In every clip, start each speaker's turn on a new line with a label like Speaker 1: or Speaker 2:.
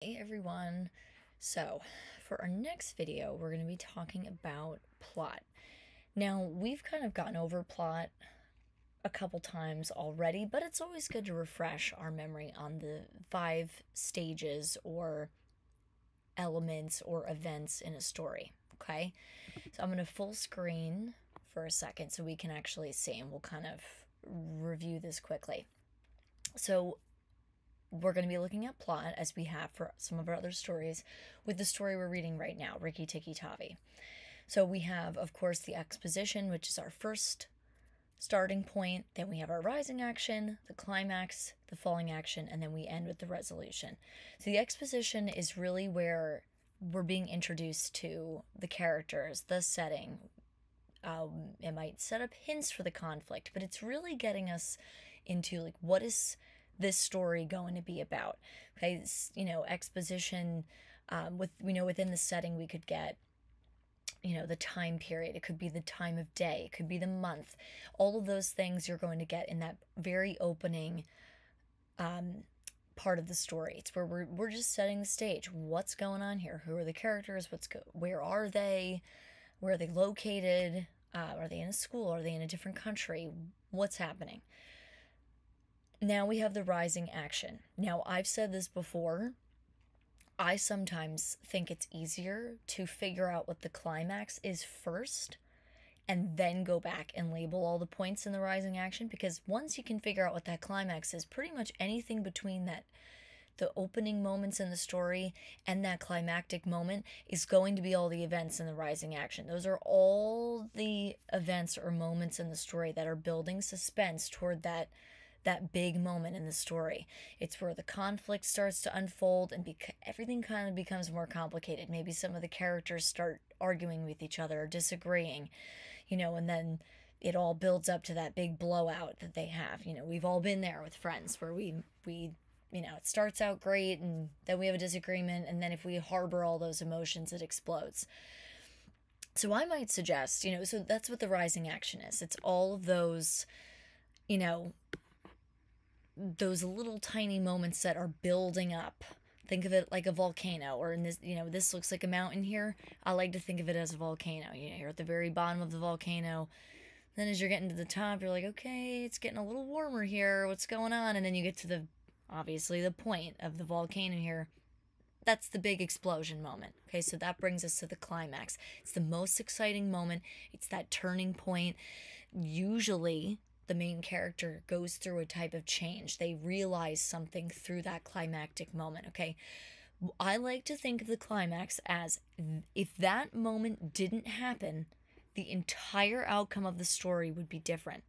Speaker 1: Hey everyone. So, for our next video, we're going to be talking about plot. Now, we've kind of gotten over plot a couple times already, but it's always good to refresh our memory on the 5 stages or elements or events in a story. Okay? So, I'm going to full screen for a second so we can actually see, and we'll kind of review this quickly. So, we're going to be looking at plot as we have for some of our other stories with the story we're reading right now, Rikki Tikki Tavi. So we have, of course, the exposition, which is our first starting point. Then we have our rising action, the climax, the falling action, and then we end with the resolution. So the exposition is really where we're being introduced to the characters, the setting. It might set up hints for the conflict, but it's really getting us into like what is this story going to be about. Okay, exposition. Within the setting we could get the time period. It could be the time of day. It could be the month. All of those things you're going to get in that very opening part of the story. It's where we're just setting the stage. What's going on here? Who are the characters? Where are they? Where are they located? Are they in a school? Are they in a different country? What's happening? Now we have the rising action. Now, I've said this before. I sometimes think it's easier to figure out what the climax is first and then go back and label all the points in the rising action, because once you can figure out what that climax is, pretty much anything between the opening moments in the story and that climactic moment is going to be all the events in the rising action. Those are all the events or moments in the story that are building suspense toward that big moment in the story. It's where the conflict starts to unfold and everything kind of becomes more complicated. Maybe some of the characters start arguing with each other or disagreeing, and then it all builds up to that big blowout that they have. We've all been there with friends where we it starts out great and then we have a disagreement, and then if we harbor all those emotions, it explodes. So I might suggest, so that's what the rising action is. It's all of those, those little tiny moments that are building up. Think of it like a volcano, or in this, this looks like a mountain here. I like to think of it as a volcano. You're at the very bottom of the volcano. Then as you're getting to the top, you're like, okay, it's getting a little warmer here. What's going on? And then you get to obviously, the point of the volcano here. That's the big explosion moment. Okay, so that brings us to the climax. It's the most exciting moment. It's that turning point. Usually, the main character goes through a type of change. They realize something through that climactic moment, okay? I like to think of the climax as if that moment didn't happen, the entire outcome of the story would be different.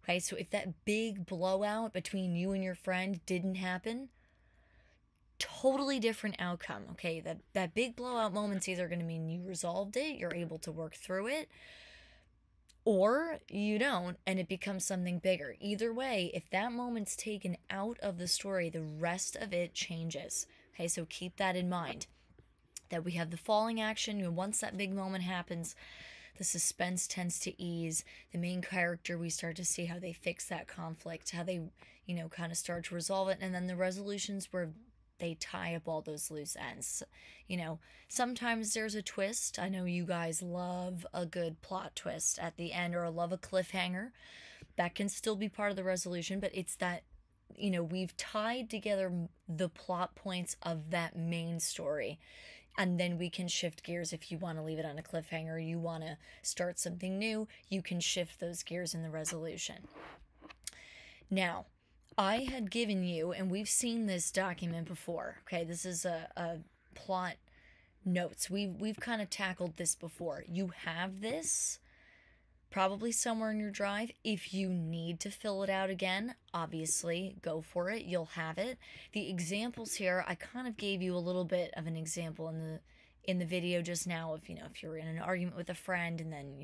Speaker 1: Okay, so if that big blowout between you and your friend didn't happen, totally different outcome. Okay, that big blowout moment's either going to mean you resolved it, you're able to work through it, or you don't, and it becomes something bigger. Either way, if that moment's taken out of the story, the rest of it changes. Okay, so keep that in mind. That we have the falling action, once that big moment happens, the suspense tends to ease. The main character, we start to see how they fix that conflict, how they, kind of start to resolve it. And then the resolutions where they tie up all those loose ends. Sometimes there's a twist. I know you guys love a good plot twist at the end, or love a cliffhanger. That can still be part of the resolution, but it's that, we've tied together the plot points of that main story, and then we can shift gears. If you want to leave it on a cliffhanger, you want to start something new, you can shift those gears in the resolution. Now, I had given you, and we've seen this document before, okay? This is a plot notes. We've kind of tackled this before. You have this probably somewhere in your drive. If you need to fill it out again, obviously go for it. You'll have it. The examples here, I kind of gave you a little bit of an example in the video just now. If you're in an argument with a friend, and then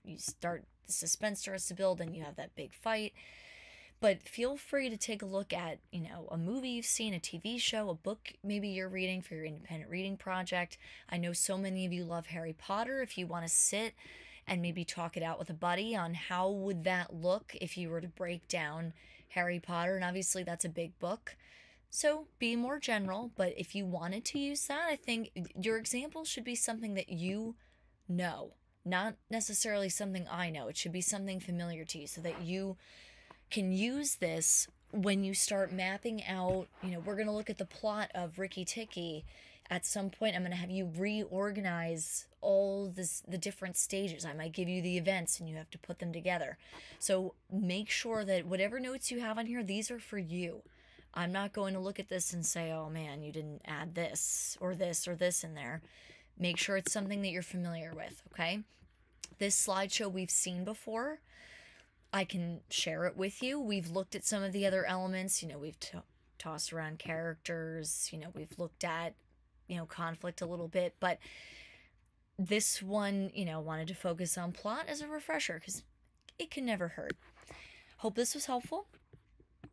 Speaker 1: the suspense starts to build and you have that big fight. But feel free to take a look at, a movie you've seen, a TV show, a book maybe you're reading for your independent reading project. I know so many of you love Harry Potter. If you want to sit and maybe talk it out with a buddy on how would that look if you were to break down Harry Potter, and obviously that's a big book. So be more general, but if you wanted to use that, I think your example should be something that you know, not necessarily something I know. It should be something familiar to you so that you can use this when you start mapping out. We're going to look at the plot of Rikki-Tikki. At some point, I'm going to have you reorganize all the different stages. I might give you the events and you have to put them together. So make sure that whatever notes you have on here, these are for you. I'm not going to look at this and say, oh man, you didn't add this or this or this in there. Make sure it's something that you're familiar with, okay? This slideshow we've seen before. I can share it with you. We've looked at some of the other elements. We've tossed around characters. We've looked at, conflict a little bit. But this one, wanted to focus on plot as a refresher because it can never hurt. Hope this was helpful.